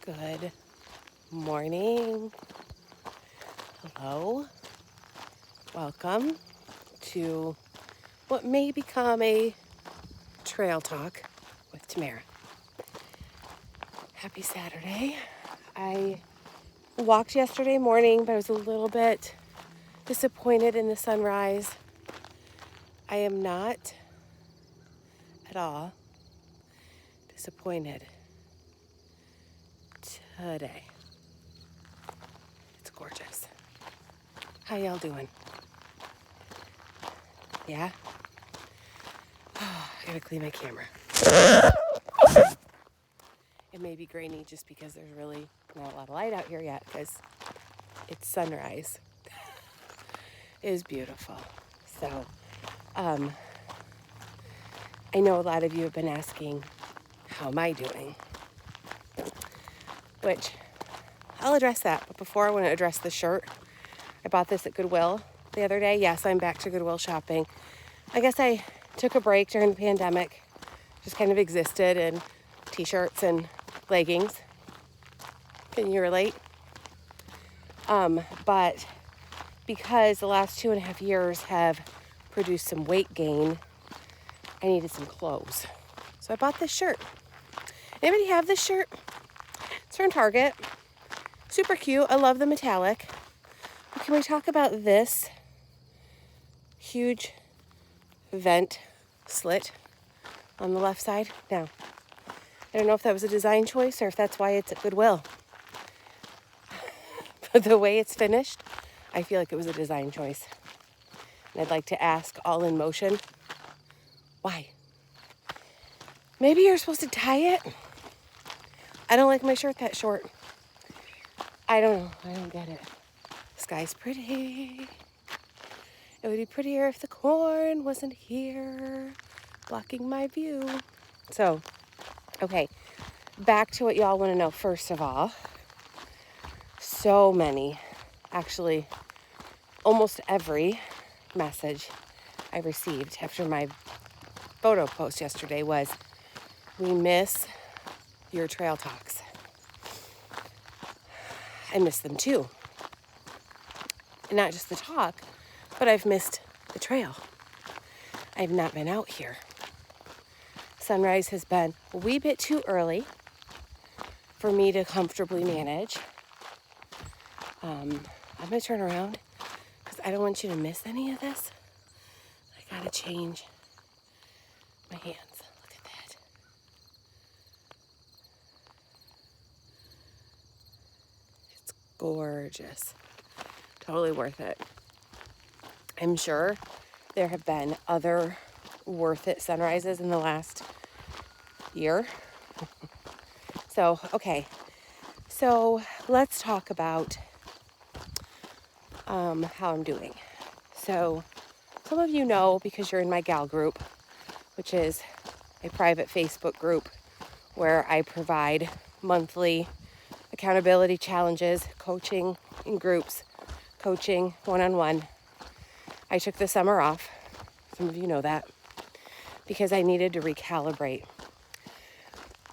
Good morning. Hello. Welcome to what may become a Trail Talk with Tamara. Happy Saturday. I walked yesterday morning, but I was a little bit disappointed in the sunrise. I am not at all disappointed today. It's gorgeous. How y'all doing? Yeah? Oh, I gotta clean my camera. It may be grainy just because there's really not a lot of light out here yet because it's sunrise. It is beautiful. So, I know a lot of you have been asking, how am I doing? Which, I'll address that. But before I want to address the shirt, I bought this at Goodwill the other day. Yes, I'm back to Goodwill shopping. I guess I took a break during the pandemic. Just kind of existed in t-shirts and leggings. Can you relate? But because the last 2.5 years have produced some weight gain, I needed some clothes. So I bought this shirt. Anybody have this shirt? It's from Target. Super cute. I love the metallic. But can we talk about this huge vent slit on the left side? Now, I don't know if that was a design choice or if that's why it's at Goodwill. But the way it's finished, I feel like it was a design choice. And I'd like to ask All in Motion, why? Maybe you're supposed to tie it? I don't like my shirt that short. I don't know. I don't get it. The sky's pretty. It would be prettier if the corn wasn't here, blocking my view. So, okay, back to what y'all want to know. First of all, so many, actually, almost every message I received after my photo post yesterday was, we miss your trail talks. I miss them too. And not just the talk, but I've missed the trail. I've not been out here. Sunrise has been a wee bit too early for me to comfortably manage. I'm going to turn around because I don't want you to miss any of this. I got to change my hands. Look at that. It's gorgeous. Totally worth it. I'm sure there have been other worth it sunrises in the last year. So, okay. So let's talk about how I'm doing. So some of you know, because you're in my gal group, which is a private Facebook group where I provide monthly accountability challenges, coaching in groups, coaching one-on-one. I took the summer off. Some of you know that, because I needed to recalibrate.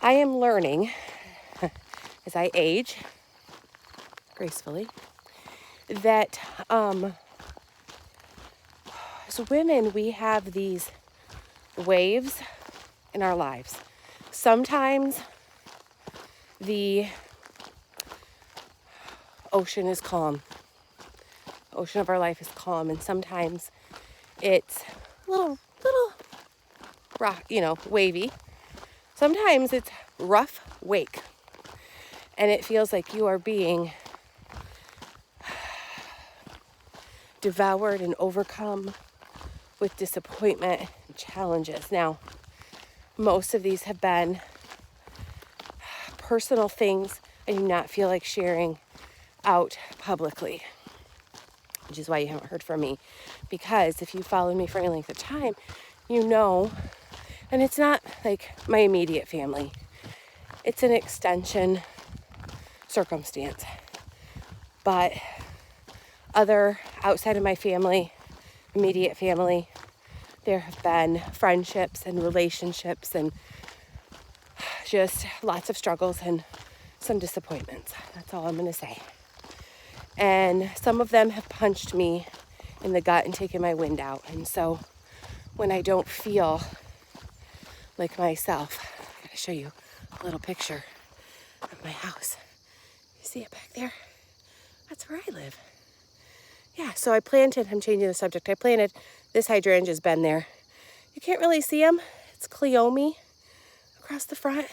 I am learning as I age gracefully that as women, we have these waves in our lives. Sometimes the ocean is calm. The ocean of our life is calm, and sometimes it's a little rock, wavy. Sometimes it's rough wake, and it feels like you are being devoured and overcome with disappointment and challenges. Now, most of these have been personal things I do not feel like sharing out publicly, which is why you haven't heard from me. Because if you followed me for any length of time, you know, and it's not like my immediate family, it's an extension circumstance. But other outside of my family, immediate family, there have been friendships and relationships and just lots of struggles and some disappointments. That's all I'm going to say. And some of them have punched me in the gut and taken my wind out. And so when I don't feel like myself, I'm going to show you a little picture of my house. You see it back there? That's where I live. Yeah, so I'm changing the subject. I planted, this hydrangea's been there. You can't really see them. It's cleome across the front.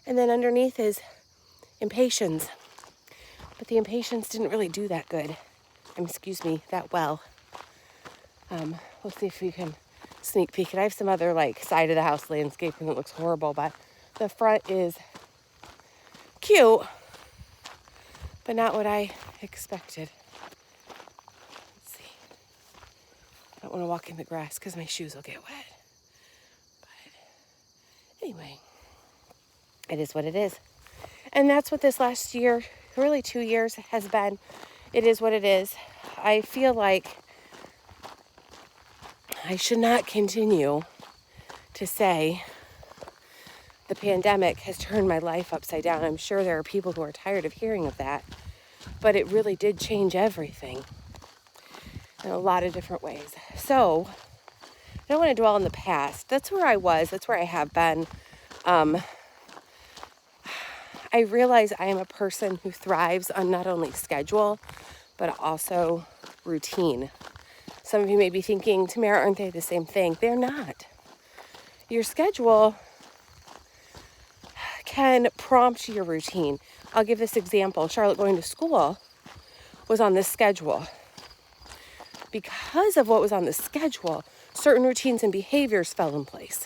And then underneath is impatiens. But the impatiens didn't really do that good. That well. We'll see if we can sneak peek. And I have some other side of the house landscaping that looks horrible, but the front is cute, but not what I expected. Let's see. I don't want to walk in the grass because my shoes will get wet. But anyway, it is what it is. And that's what this last year, really 2 years, has been. It is what it is. I feel like I should not continue to say the pandemic has turned my life upside down. I'm sure there are people who are tired of hearing of that, but it really did change everything in a lot of different ways. So I don't want to dwell on the past. That's where I was. That's where I have been. I realize I am a person who thrives on not only schedule, but also routine. Some of you may be thinking, Tamara, aren't they the same thing? They're not. Your schedule can prompt your routine. I'll give this example. Charlotte going to school was on this schedule. Because of what was on the schedule, certain routines and behaviors fell in place.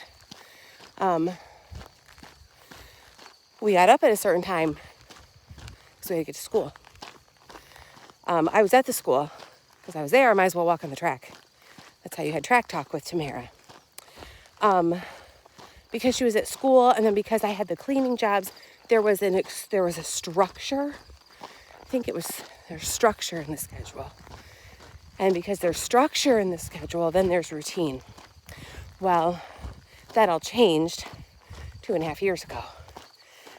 We got up at a certain time because we had to get to school. I was at the school because I was there. I might as well walk on the track. That's how you had track talk with Tamara. Because she was at school, and then because I had the cleaning jobs, there was a structure. I think there's structure in the schedule. And because there's structure in the schedule, then there's routine. Well, that all changed 2.5 years ago.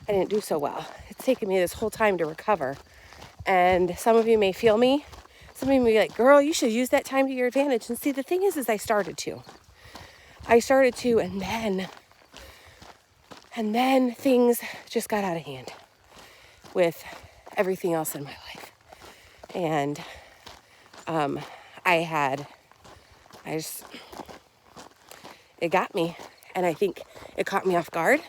I didn't do so well. It's taken me this whole time to recover. And some of you may feel me. Some of you may be like, girl, you should use that time to your advantage. And see, the thing is I started to, and then things just got out of hand with everything else in my life. And it got me. And I think it caught me off guard.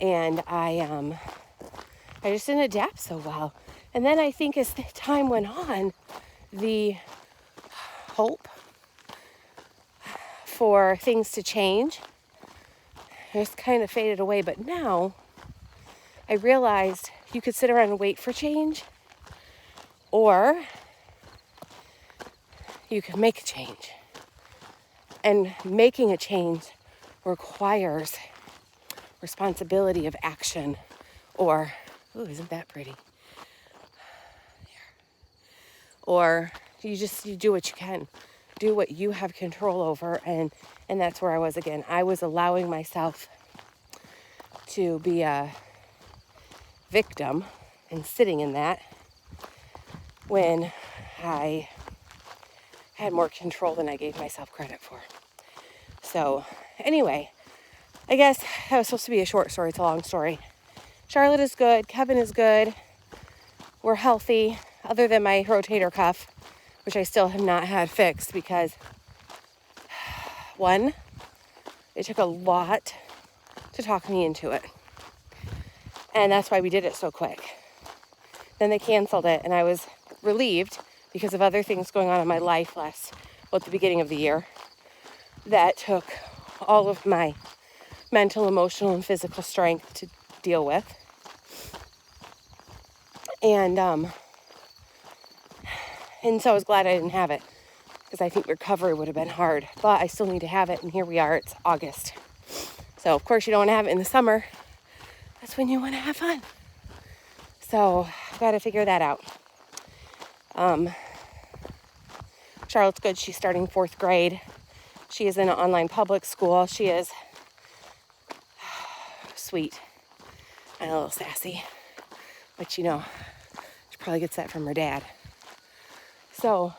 And I just didn't adapt so well. And then I think as the time went on, the hope for things to change just kind of faded away. But now I realized you could sit around and wait for change, or you could make a change. And making a change requires responsibility of action, or, ooh, isn't that pretty? Or you do what you can, do what you have control over, and that's where I was again. I was allowing myself to be a victim and sitting in that when I had more control than I gave myself credit for. So anyway, I guess that was supposed to be a short story. It's a long story. Charlotte is good. Kevin is good. We're healthy, other than my rotator cuff, which I still have not had fixed because, one, it took a lot to talk me into it. And that's why we did it so quick. Then they canceled it, and I was relieved because of other things going on in my life at the beginning of the year, that took all of my mental, emotional, and physical strength to deal with. And so I was glad I didn't have it, because I think recovery would have been hard. But I still need to have it, and here we are. It's August. So, of course, you don't want to have it in the summer. That's when you want to have fun. So, I've got to figure that out. Charlotte's good. She's starting 4th grade. She is in an online public school. She is sweet. and a little sassy, but you know, she probably gets that from her dad. So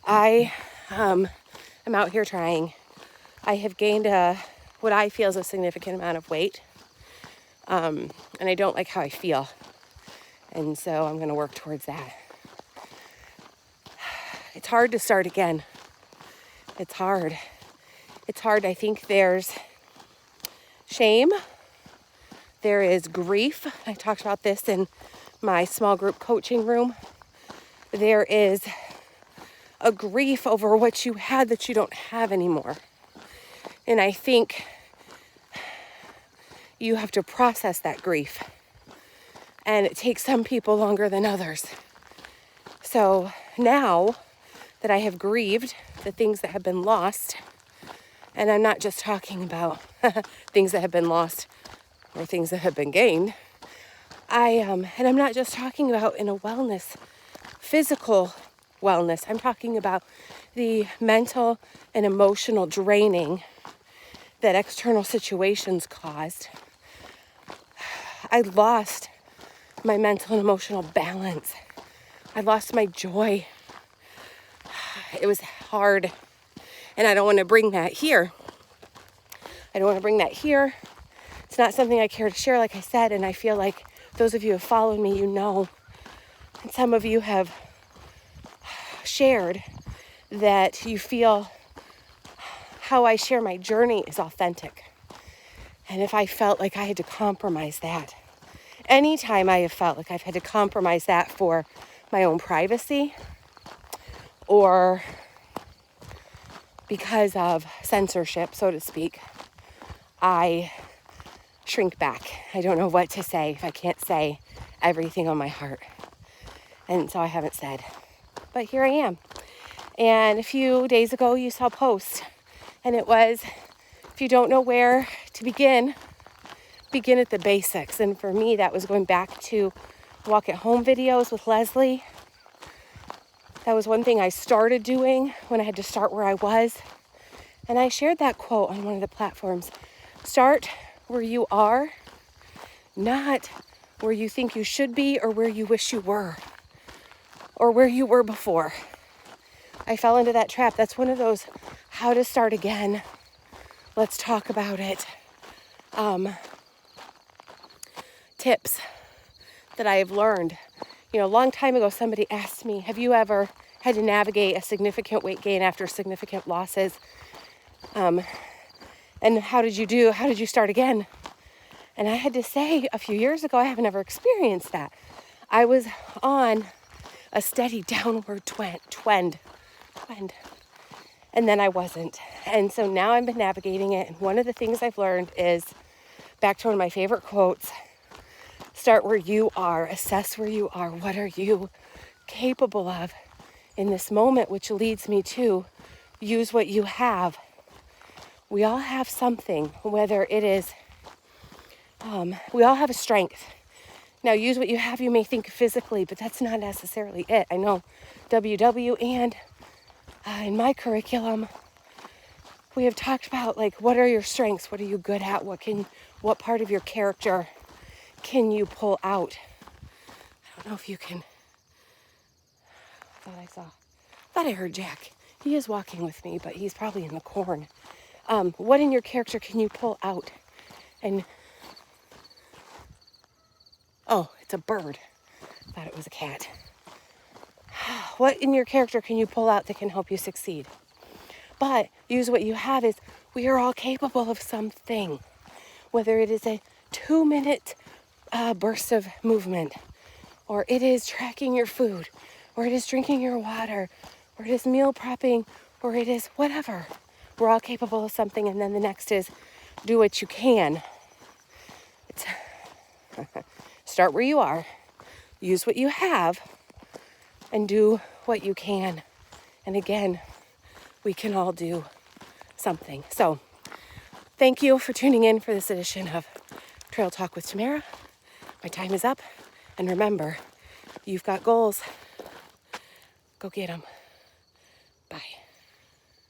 I am out here trying. I have gained what I feel is a significant amount of weight, and I don't like how I feel, and so I'm going to work towards that. It's hard to start again. It's hard. I think there's shame. There is grief. I talked about this in my small group coaching room. There is a grief over what you had that you don't have anymore. And I think you have to process that grief. And it takes some people longer than others. So now that I have grieved the things that have been lost, and I'm not just talking about things that have been lost or things that have been gained, and I'm not just talking about in a wellness, physical wellness. I'm talking about the mental and emotional draining that external situations caused. I lost my mental and emotional balance. I lost my joy. It was hard. And I don't want to bring that here. It's not something I care to share, like I said. And I feel like those of you who have followed me, you know. And some of you have shared that you feel how I share my journey is authentic. And if I felt like I had to compromise that, anytime I have felt like I've had to compromise that for my own privacy or because of censorship, so to speak, I shrink back. I don't know what to say if I can't say everything on my heart. And so I haven't said. But here I am. And a few days ago, you saw a post. And it was, if you don't know where to begin at the basics. And for me, that was going back to walk at home videos with Leslie. That was one thing I started doing when I had to start where I was. And I shared that quote on one of the platforms. Start where you are, not where you think you should be or where you wish you were or where you were before. I fell into that trap. That's one of those how to start again. Let's talk about it. Tips that I have learned. You know, a long time ago, somebody asked me, have you ever had to navigate a significant weight gain after significant losses? And how did you start again? And I had to say a few years ago, I haven't ever experienced that. I was on a steady downward trend. And then I wasn't. And so now I've been navigating it. And one of the things I've learned is, back to one of my favorite quotes, start where you are, assess where you are. What are you capable of in this moment? Which leads me to use what you have. We all have something, whether it is, we all have a strength. Now, use what you have. You may think physically, but that's not necessarily it. I know WW and in my curriculum, we have talked about, like, what are your strengths? What are you good at? What part of your character can you pull out? I don't know if you can. Thought I heard Jack. He is walking with me, but he's probably in the corn. What in your character can you pull out? And, oh, it's a bird. Thought it was a cat. What in your character can you pull out that can help you succeed? But use what you have. Is we are all capable of something, whether it is a 2-minute burst of movement, or it is tracking your food, or it is drinking your water, or it is meal prepping, or it is whatever. We're all capable of something. And then the next is do what you can. Start where you are, use what you have, and do what you can. And again, we can all do something. So thank you for tuning in for this edition of Trail Talk with Tamara. My time is up. And remember, you've got goals. Go get them. Bye.